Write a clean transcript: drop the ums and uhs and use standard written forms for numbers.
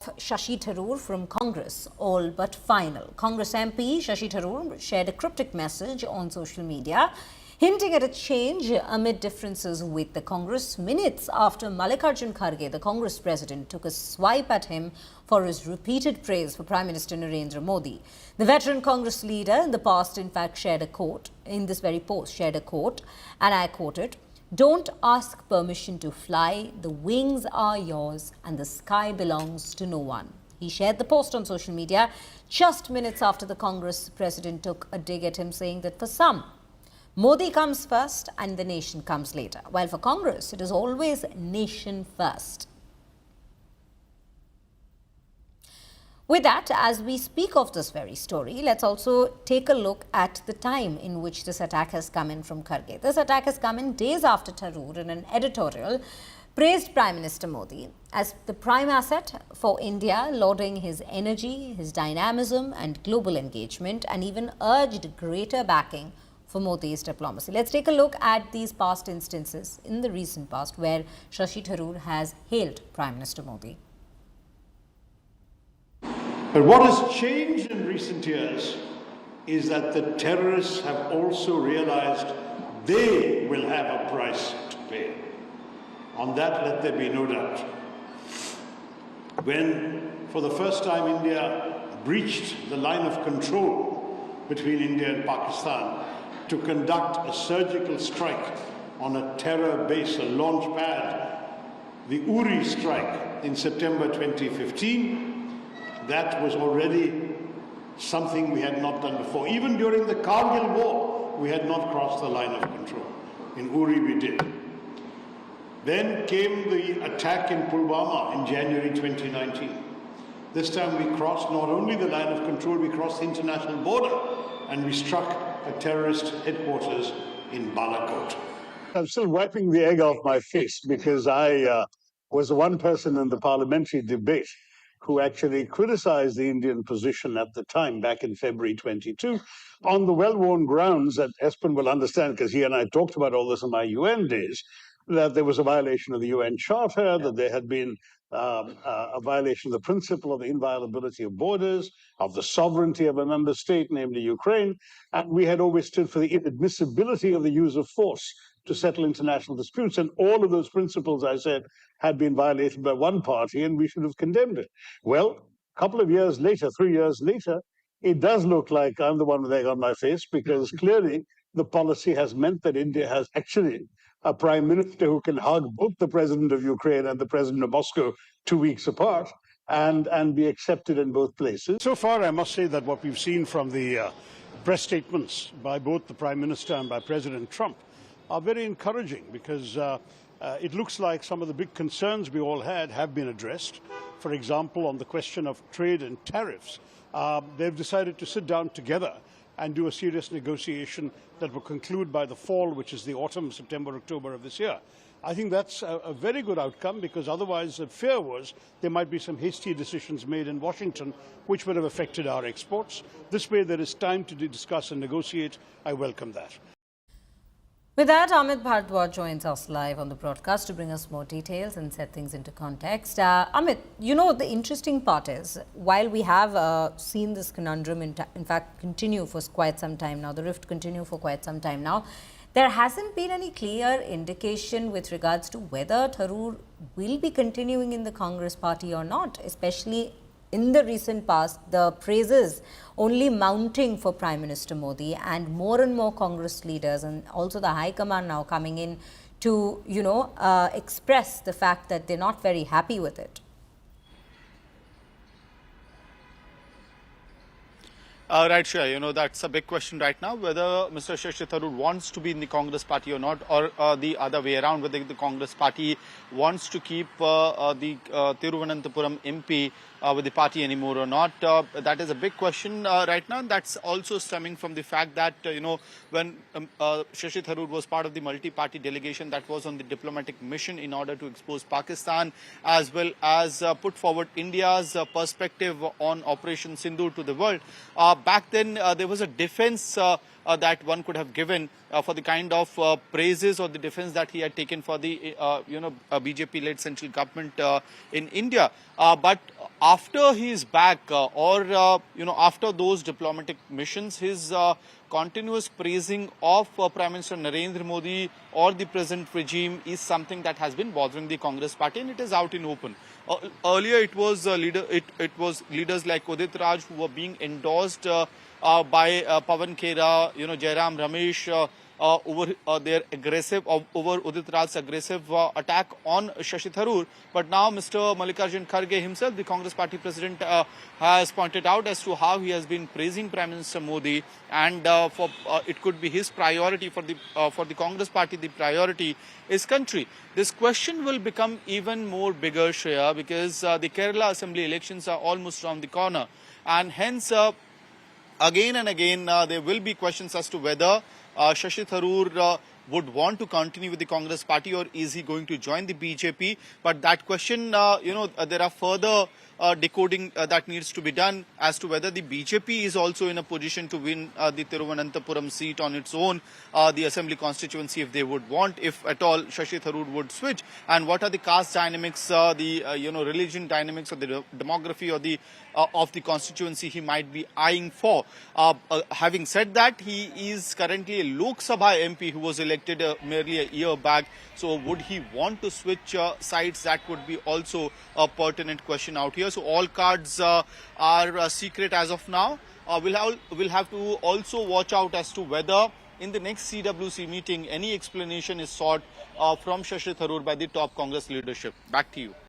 Shashi Tharoor from Congress, all but final. Congress MP Shashi Tharoor shared a cryptic message on social media, hinting at a change amid differences with the Congress minutes after Mallikarjun Kharge, the Congress president, took a swipe at him for his repeated praise for Prime Minister Narendra Modi. The veteran Congress leader in the past, in fact, shared a quote, in this very post, shared a quote, and I quote it, "Don't ask permission to fly, the wings are yours and the sky belongs to no one." He shared the post on social media just minutes after the Congress president took a dig at him, saying that for some, Modi comes first and the nation comes later, while for Congress, it is always nation first. With that, as we speak of this very story, let's also take a look at the time in which this attack has come in from Kharge. This attack has come in days after Tharoor, in an editorial, praised Prime Minister Modi as the prime asset for India, lauding his energy, his dynamism and global engagement, and even urged greater backing for Modi's diplomacy. Let's take a look at these past instances in the recent past where Shashi Tharoor has hailed Prime Minister Modi. But what has changed in recent years is that the terrorists have also realized they will have a price to pay. On that, let there be no doubt. When, for the first time, India breached the line of control between India and Pakistan to conduct a surgical strike on a terror base, a launch pad, the Uri strike in September 2015, that was already something we had not done before. Even during the Kharge war, we had not crossed the line of control. In Uri, we did. Then came the attack in Pulwama in January 2019. This time we crossed not only the line of control, we crossed the international border and we struck a terrorist headquarters in Balakot. I'm still wiping the egg off my face because I was the one person in the parliamentary debate who actually criticized the Indian position at the time, back in February 22, on the well-worn grounds that Espen will understand, because he and I talked about all this in my UN days, that there was a violation of the UN Charter, that there had been a violation of the principle of the inviolability of borders, of the sovereignty of a member state, namely Ukraine, and we had always stood for the inadmissibility of the use of force to settle international disputes. And all of those principles, I said, had been violated by one party, and we should have condemned it. Well, a couple of years later, 3 years later, it does look like I'm the one with egg on my face, because clearly the policy has meant that India has actually a prime minister who can hug both the president of Ukraine and the president of Moscow 2 weeks apart and be accepted in both places. So far, I must say that what we've seen from the press statements by both the Prime Minister and by President Trump are very encouraging, because it looks like some of the big concerns we all had have been addressed. For example, on the question of trade and tariffs, they've decided to sit down together and do a serious negotiation that will conclude by the fall, which is the autumn, September, October of this year. I think that's a very good outcome, because otherwise the fear was there might be some hasty decisions made in Washington which would have affected our exports. This way there is time to discuss and negotiate. I welcome that. With that, Amit Bhardwaj joins us live on the broadcast to bring us more details and set things into context. Amit, you know, the interesting part is, while we have seen this conundrum in fact continue for quite some time now, the rift continue for quite some time now, there hasn't been any clear indication with regards to whether Tharoor will be continuing in the Congress party or not, especially in the recent past, the praises only mounting for Prime Minister Modi, and more Congress leaders and also the High Command now coming in to, express the fact that they're not very happy with it. Right, Shreya, that's a big question right now, whether Mr. Shashi Tharoor wants to be in the Congress party or not, or the other way around, whether the Congress party wants to keep the Thiruvananthapuram MP with the party anymore or not. That is a big question right now. That's also stemming from the fact that, when Shashi Tharoor was part of the multi-party delegation that was on the diplomatic mission in order to expose Pakistan, as well as put forward India's perspective on Operation Sindoor to the world, back then there was a defense that one could have given for the kind of praises or the defense that he had taken for the BJP-led central government in India. But after he is back, after those diplomatic missions, his continuous praising of Prime Minister Narendra Modi or the present regime is something that has been bothering the Congress party, and it is out in open. Earlier, it was leaders like Udit Raj who were being endorsed by Pawan Khera, Jairam Ramesh over their aggressive, over Udit Raj's aggressive attack on Shashi Tharoor. But now Mr. Mallikarjun Kharge himself, the Congress party president, has pointed out as to how he has been praising Prime Minister Modi, and it could be his priority for the Congress party. The priority is country. This question will become even more bigger, Shreya, because the Kerala Assembly elections are almost around the corner, and hence again and again there will be questions as to whether Shashi Tharoor would want to continue with the Congress party, or is he going to join the BJP? But that question, there are further decoding that needs to be done as to whether the BJP is also in a position to win the Thiruvananthapuram seat on its own, the assembly constituency, if they would want, if at all Shashi Tharoor would switch, and what are the caste dynamics, the religion dynamics, or the demography, or the of the constituency he might be eyeing for. Having said that, he is currently a Lok Sabha MP who was elected merely a year back. So would he want to switch sides? That would be also a pertinent question out here. So all cards are secret as of now. We'll have to also watch out as to whether in the next CWC meeting any explanation is sought from Shashi Tharoor by the top Congress leadership. Back to you.